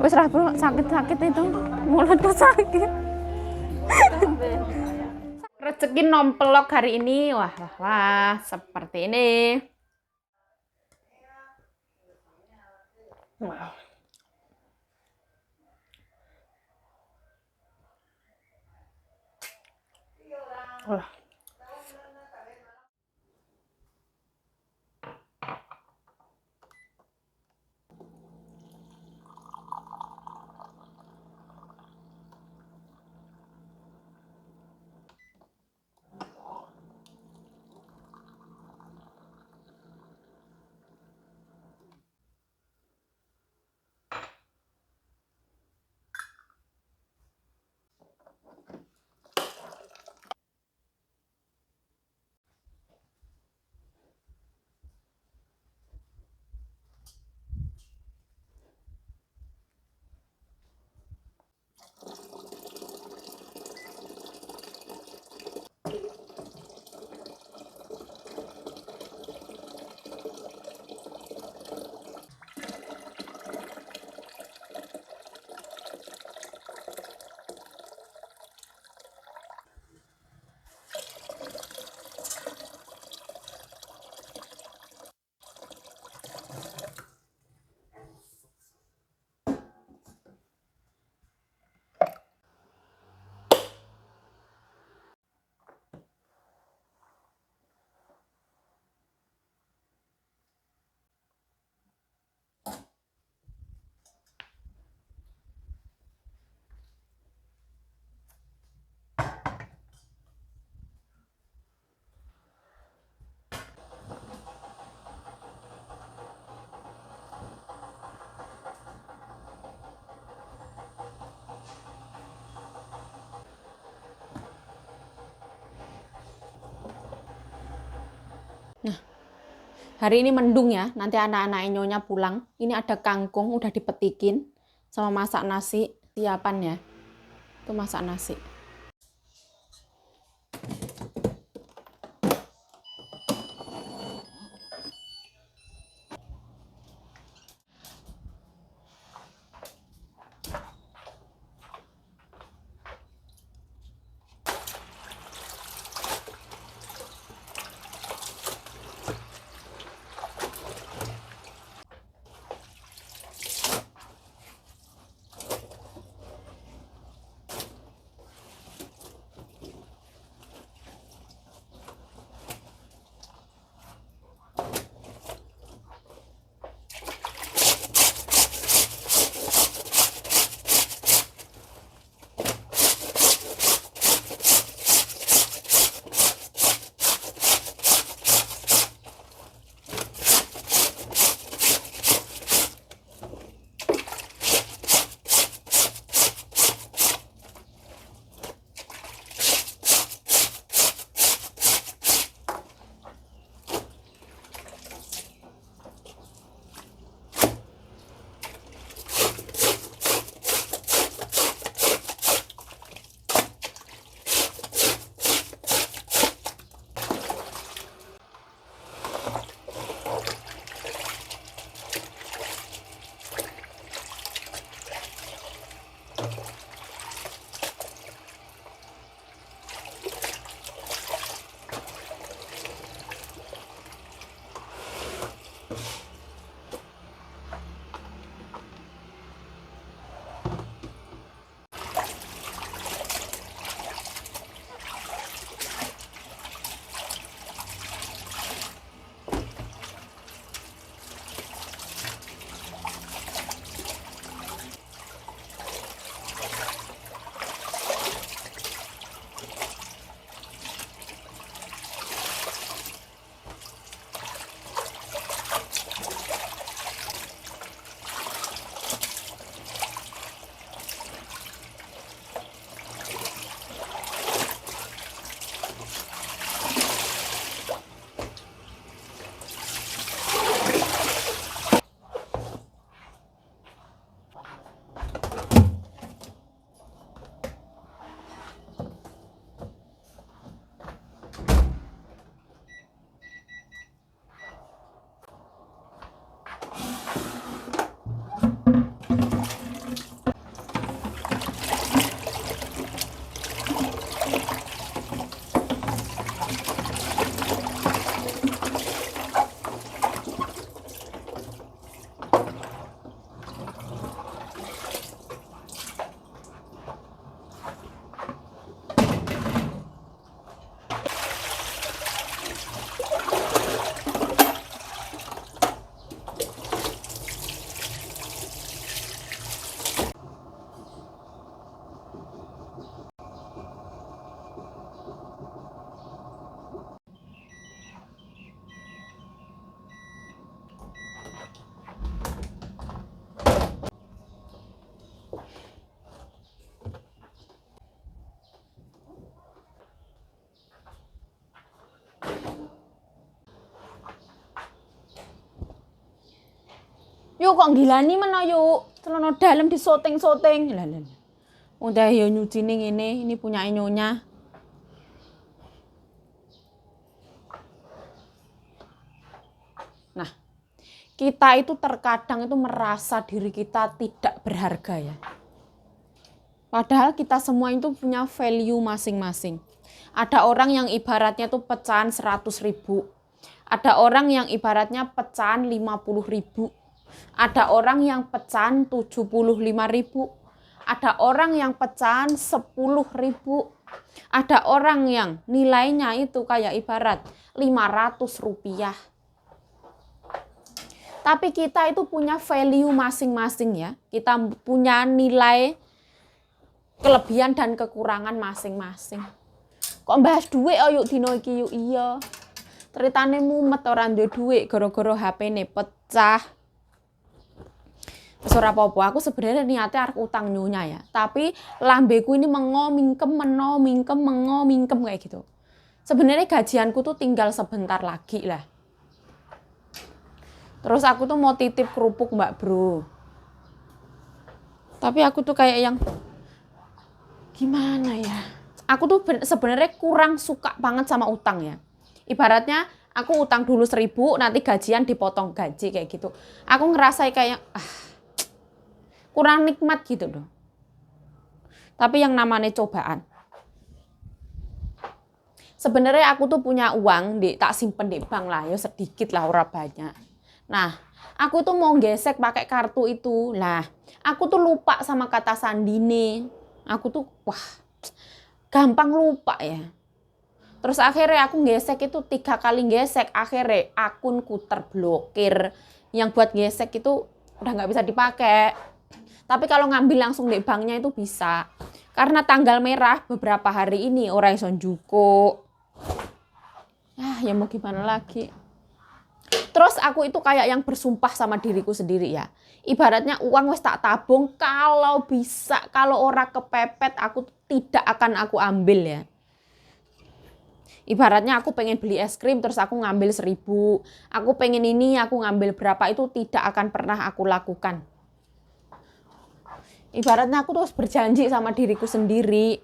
Wes ra bro, sakit-sakit itu mulutku sakit. Rezeki nompelok hari ini, wah, seperti ini. Wah. Nah, hari ini mendung ya, nanti anak-anak Nyonya pulang. Ini ada kangkung, udah dipetikin, sama masak nasi, siapan ya. Itu masak nasi. Ayo kok gilani men ayo. Celana dalam disoteng-soteng. Lah. Udah ya nyuci nih ini punya nyonya. Nah, kita itu terkadang itu merasa diri kita tidak berharga ya. Padahal kita semua itu punya value masing-masing. Ada orang yang ibaratnya tuh pecahan 100.000. Ada orang yang ibaratnya pecahan 50.000. Ada orang yang pecahan 75.000. Ada orang yang pecahan 10.000. Ada orang yang nilainya itu kayak ibarat 500 rupiah. Tapi kita itu punya value masing-masing ya. Kita punya nilai kelebihan dan kekurangan masing-masing. Kok bahas duit yuk dino iki yuk iya. Ceritane mumet ora duwe duit gara-gara HP-ne pecah. Wis ora apa-apa, aku sebenarnya niatnya arep utang nyonya ya. Tapi lambeku ini mengomingkem kayak gitu. Sebenarnya gajianku tuh tinggal sebentar lagi lah. Terus aku tuh mau titip kerupuk Mbak Bro. Tapi aku tuh kayak yang gimana ya? Aku tuh sebenarnya kurang suka banget sama utang ya. Ibaratnya aku utang dulu 1.000, nanti gajian dipotong gaji kayak gitu. Aku ngerasa kayak kurang nikmat gitu loh. Tapi yang namanya cobaan. Sebenarnya aku tuh punya uang tak simpen di bank lah, ya sedikit lah, ora banyak. Nah, aku tuh mau gesek pakai kartu itu. Lah, aku tuh lupa sama kata sandine. Aku tuh gampang lupa ya. Terus akhirnya aku gesek itu 3 kali gesek, akhirnya akunku terblokir. Yang buat gesek itu udah nggak bisa dipakai. Tapi kalau ngambil langsung di banknya itu bisa. Karena tanggal merah beberapa hari ini orang iso njuko. Ya mau gimana lagi. Terus aku itu kayak yang bersumpah sama diriku sendiri ya. Ibaratnya uang wis tak tabung, kalau bisa, kalau ora kepepet aku tidak akan aku ambil ya. Ibaratnya aku pengen beli es krim terus aku ngambil 1.000. Aku pengen ini aku ngambil berapa, itu tidak akan pernah aku lakukan. Ibaratnya aku terus berjanji sama diriku sendiri.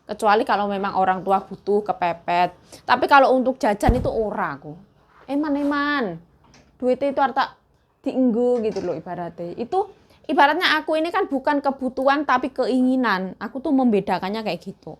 Kecuali kalau memang orang tua butuh kepepet. Tapi kalau untuk jajan itu ora aku. Eman. Duitnya itu harta dienggo gitu loh ibaratnya. Itu ibaratnya aku ini kan bukan kebutuhan tapi keinginan. Aku tuh membedakannya kayak gitu.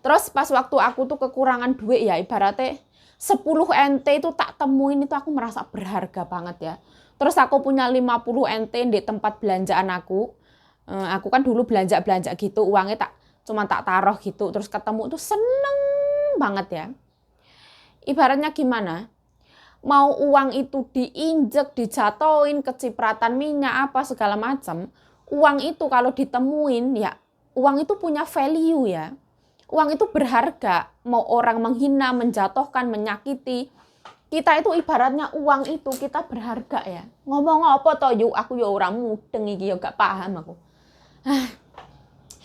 Terus pas waktu aku tuh kekurangan duit ya ibaratnya 10 NT itu tak temuin itu aku merasa berharga banget ya. Terus aku punya 50 NT di tempat belanjaan aku. Aku kan dulu belanja gitu, uangnya cuma tak taruh gitu. Terus ketemu tuh seneng banget ya. Ibaratnya gimana? Mau uang itu diinjek, dijatoin, kecipratan minyak, apa segala macam. Uang itu kalau ditemuin ya, uang itu punya value ya. Uang itu berharga. Mau orang menghina, menjatuhkan, menyakiti. Kita itu ibaratnya uang itu kita berharga ya. Ngomong apa toh yuk, aku ya orang mudeng iki ya gak paham aku.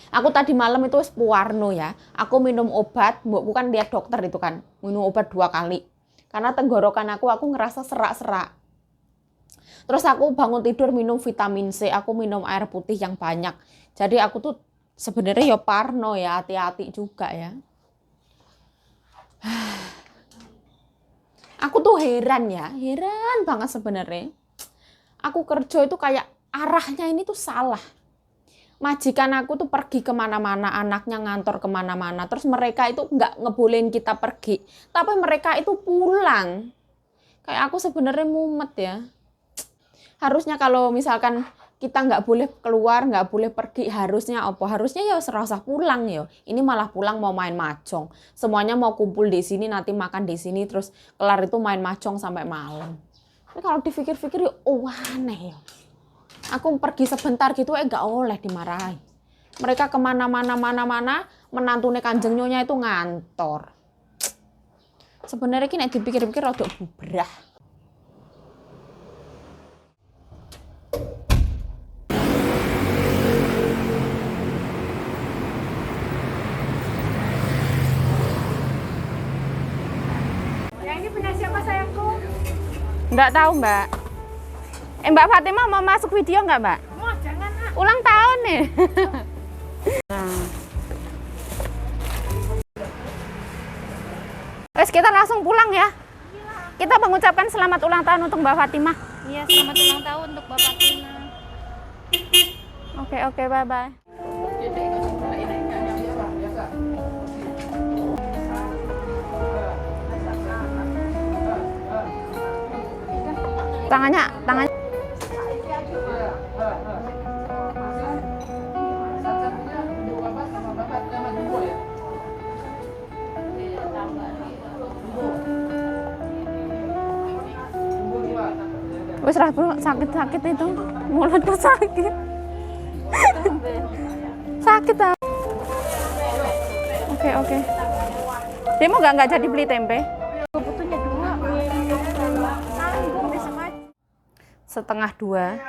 Aku tadi malam itu wis puarno ya. Aku minum obat, bukan lihat dokter itu kan. Minum obat 2 kali. Karena tenggorokan aku ngerasa serak-serak. Terus aku bangun tidur minum vitamin C, aku minum air putih yang banyak. Jadi aku tuh sebenarnya ya parno ya, hati-hati juga ya. Aku tuh heran banget sebenarnya. Aku kerja itu kayak arahnya ini tuh salah. Majikan aku tuh pergi kemana-mana, anaknya ngantor kemana-mana. Terus mereka itu nggak ngebolehin kita pergi. Tapi mereka itu pulang. Kayak aku sebenarnya mumet ya. Harusnya kalau misalkan kita nggak boleh keluar, nggak boleh pergi, harusnya apa? Harusnya ya serasa pulang ya. Ini malah pulang mau main mahjong. Semuanya mau kumpul di sini, nanti makan di sini, terus kelar itu main mahjong sampai malam. Ini kalau dipikir-pikir ya aneh ya. Aku pergi sebentar gitu nggak oleh dimarahi. Mereka kemana-mana, menantunya Kanjeng Nyonya itu ngantor. Sebenarnya ini dipikir-pikir rada bubrah. Yang ini punya siapa sayangku? Nggak tahu Mbak. Mbak Fatimah mau masuk video nggak, Mbak? Oh, jangan, Nak. Ulang tahun nih. Nah. Terus kita langsung pulang ya. Kita mengucapkan selamat ulang tahun untuk Mbak Fatimah. Iya, selamat ulang tahun untuk Bapak Tina. Oke, bye-bye. Tangannya. Wes Rabu sakit itu, mulutku sakit. Sakit ah. Oke. Dia mau nggak jadi beli tempe? Butuhnya 2. Nanggung besok aja. 1:30.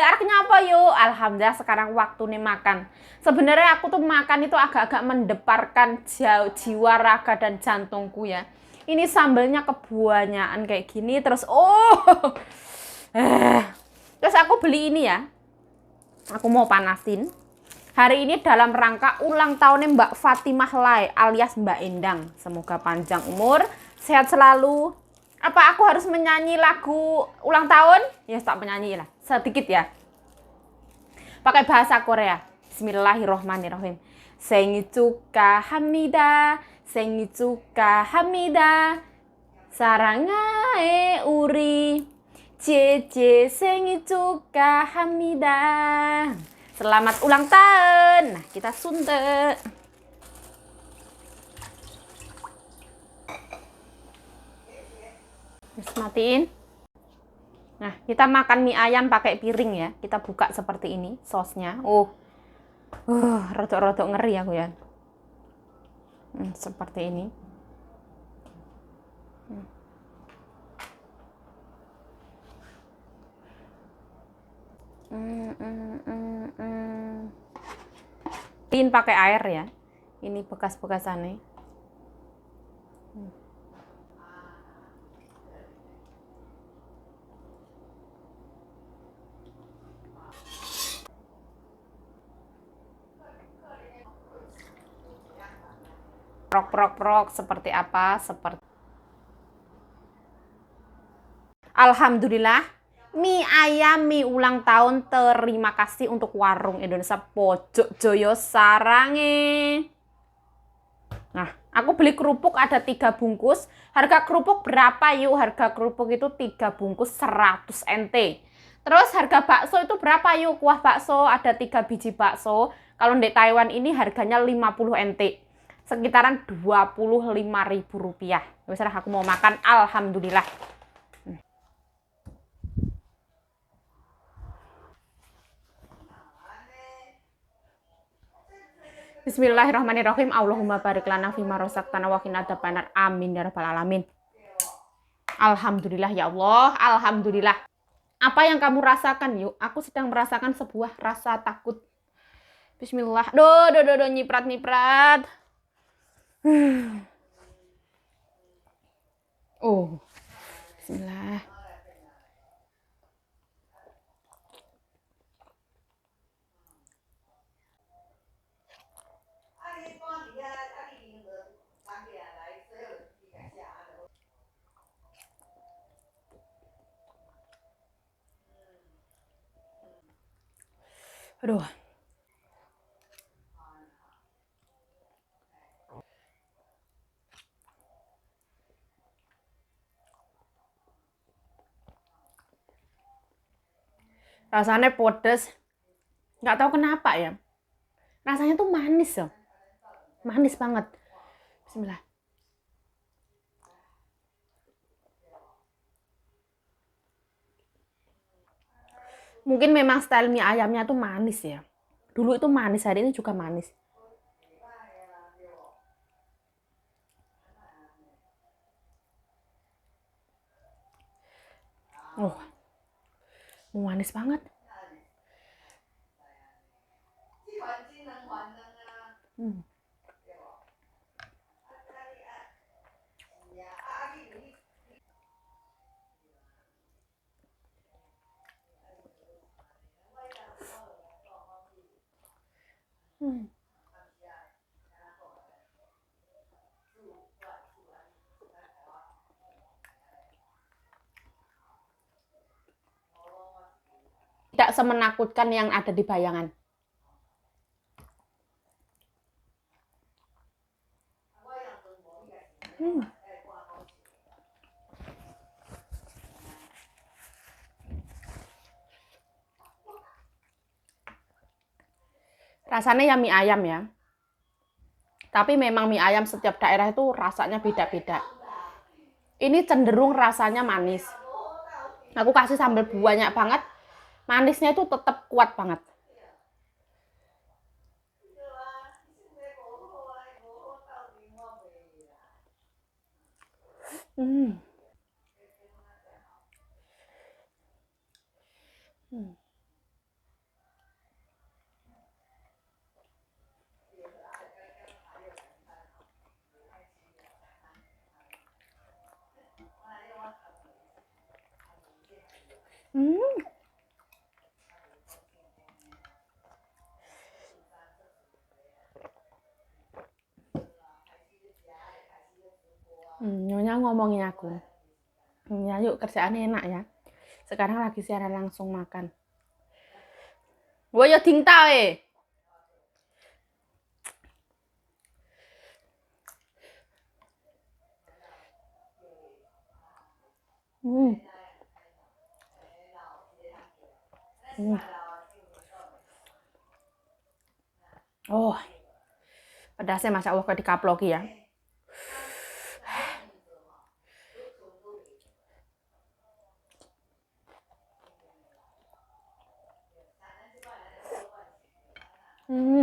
Artinya apa yuk? Alhamdulillah sekarang waktu nih makan. Sebenarnya aku tuh makan itu agak-agak mendeparkan jiwa, raga, dan jantungku ya. Ini sambelnya kebuanyaan kayak gini terus terus aku beli ini ya. Aku mau panasin. Hari ini dalam rangka ulang tahunnya Mbak Fatimah Lai alias Mbak Endang. Semoga panjang umur, sehat selalu. Apa aku harus menyanyi lagu ulang tahun? Ya, tak menyanyi lah. Sedikit ya. Pakai bahasa Korea. Bismillahirrohmanirrohim. Sengi 축하합니다. 생일 축하합니다. 사랑하의 우리 제제 생일 축하합니다. Selamat ulang tahun. Nah, kita suntek. Matiin. Nah, kita makan mie ayam pakai piring ya. Kita buka seperti ini sosnya. Rodok-rodok ngeri aku ya. Seperti ini. Ini pakai air ya. Ini bekas-bekasannya. Prok seperti apa? Alhamdulillah, mie ayam, mie ulang tahun. Terima kasih untuk Warung Indonesia Pojok Joyo Sarange. Nah, aku beli kerupuk ada 3 bungkus. Harga kerupuk berapa yuk? Harga kerupuk itu 3 bungkus 100 NT. Terus harga bakso itu berapa yuk? Kuah bakso ada 3 biji bakso. Kalau di Taiwan ini harganya 50 NT. Sekitaran Rp25.000. Misalnya aku mau makan, alhamdulillah. Bismillahirrahmanirrahim. Allahumma barik lana fima razaqtana wa qina adzabannar. Amin ya rabbal alamin. Alhamdulillah ya Allah, alhamdulillah. Apa yang kamu rasakan yuk? Aku sedang merasakan sebuah rasa takut. Bismillah. Duh, nyiprat. Bismillah. Aduh. Rasanya pedes. Nggak tahu kenapa ya. Rasanya tuh manis ya. Manis banget. Bismillah. Mungkin memang style mie ayamnya tuh manis ya. Dulu itu manis, hari ini juga manis. Manis banget. Hmm. Hmm. Tidak semenakutkan yang ada di bayangan. Hmm. Rasanya ya mie ayam ya. Tapi memang mie ayam setiap daerah itu rasanya beda-beda. Ini cenderung rasanya manis. Aku kasih sambal banyak banget. Manisnya itu tetap kuat banget. Hmm. Hmm. Hmm. Nyonya ngomongin aku. Ya yuk kerjaannya enak ya. Sekarang lagi siaran langsung makan. Wo yo ding ta eh. Hmm. Hmm. Oh, pedasnya Masya Allah kayak dikaploki ya. Hmm.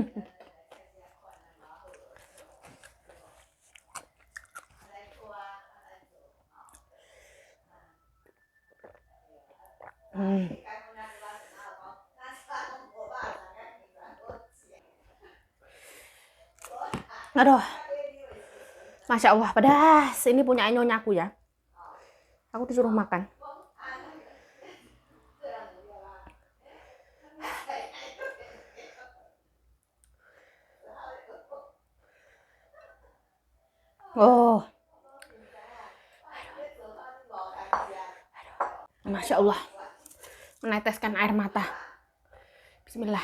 Hmm. Aduh, Masya Allah pedas. Ini punya nyonyaku ya. Aku disuruh makan. Oh, Masya Allah, meneteskan air mata. Bismillah.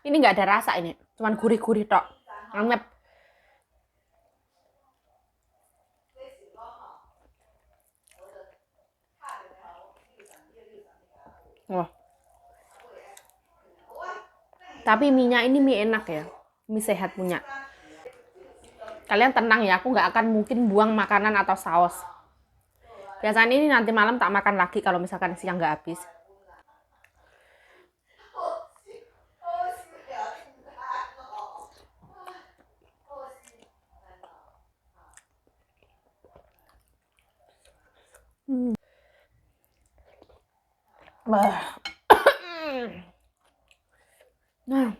Ini nggak ada rasa ini, cuman gurih-gurih tok. Anget. Wah. Tapi mie-nya ini mie enak ya, mie sehat punya. Kalian tenang ya, aku nggak akan mungkin buang makanan atau saus. Biasanya ini nanti malam tak makan lagi kalau misalkan siang nggak habis. Nah,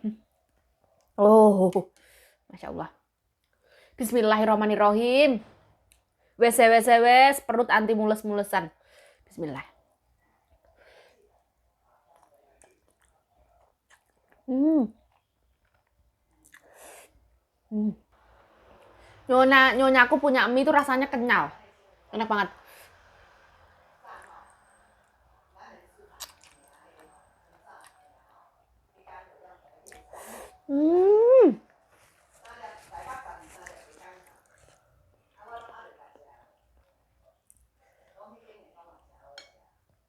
oh, Masya Allah. Bismillahirrahmanirrahim. Wes, perut anti mules-mulesan. Bismillah. Nyonya aku punya mie itu rasanya kenyal. Enak banget.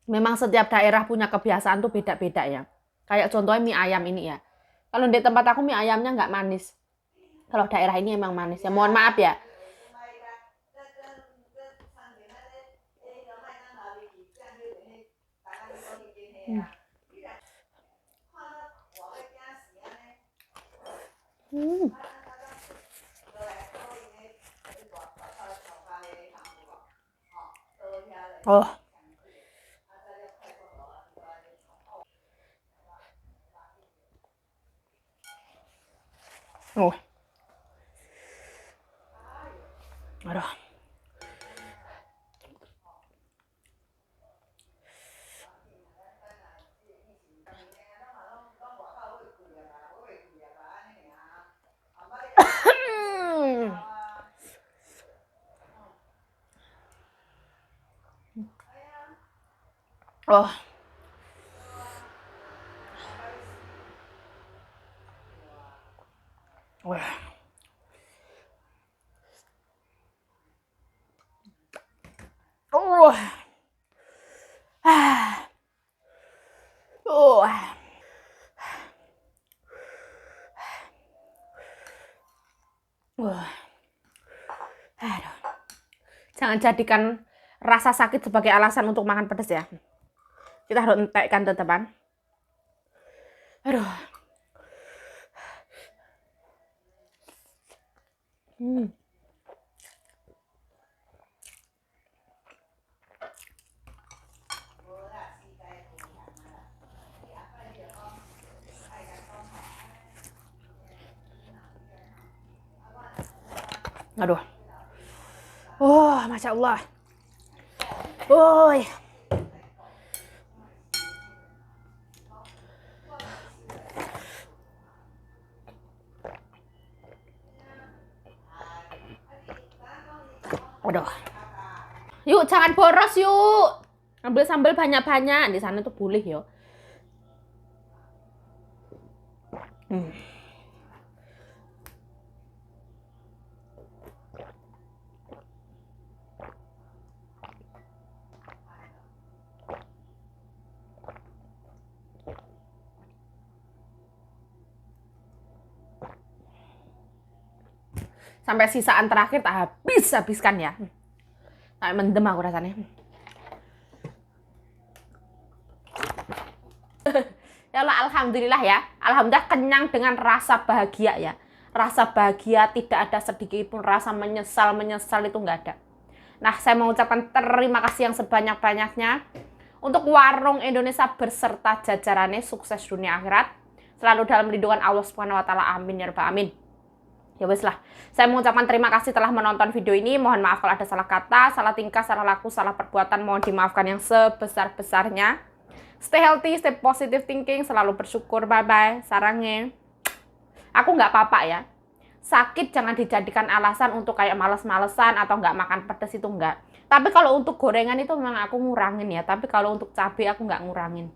Memang setiap daerah punya kebiasaan tuh beda-beda ya. Kayak contohnya mie ayam ini ya. Kalau di tempat aku mie ayamnya nggak manis. Kalau daerah ini emang manis ya. Mohon maaf ya. Hmm. Oh. Oh. Aduh. Oh. Wah. Oh. Ah. Oh. Wah. Aduh. Jangan jadikan rasa sakit sebagai alasan untuk makan pedas ya. Kita harus entekkan tetepan. Aduh. Aduh. Oh, Masya Allah. Woi. Aduh. Yuk, jangan boros yuk. Ambil sambal banyak-banyak. Di sana tuh boleh yo. Sampai sisaan terakhir tak habiskan ya. Sampai mendem aku rasanya. Ya Allah, alhamdulillah ya. Alhamdulillah kenyang dengan rasa bahagia ya. Rasa bahagia, tidak ada sedikit pun rasa menyesal itu nggak ada. Nah, saya mengucapkan terima kasih yang sebanyak-banyaknya untuk Warung Indonesia berserta jajarannya, sukses dunia akhirat, selalu dalam lindungan Allah Subhanahu wa taala. Amin ya rabbal alamin. Ya wes lah, saya mengucapkan terima kasih telah menonton video ini. Mohon maaf kalau ada salah kata, salah tingkah, salah laku, salah perbuatan. Mohon dimaafkan yang sebesar-besarnya. Stay healthy, stay positive thinking, selalu bersyukur. Bye-bye, sarangnya. Aku nggak apa-apa ya. Sakit jangan dijadikan alasan untuk kayak males-malesan atau nggak makan pedas, itu nggak. Tapi kalau untuk gorengan itu memang aku ngurangin ya. Tapi kalau untuk cabai aku nggak ngurangin.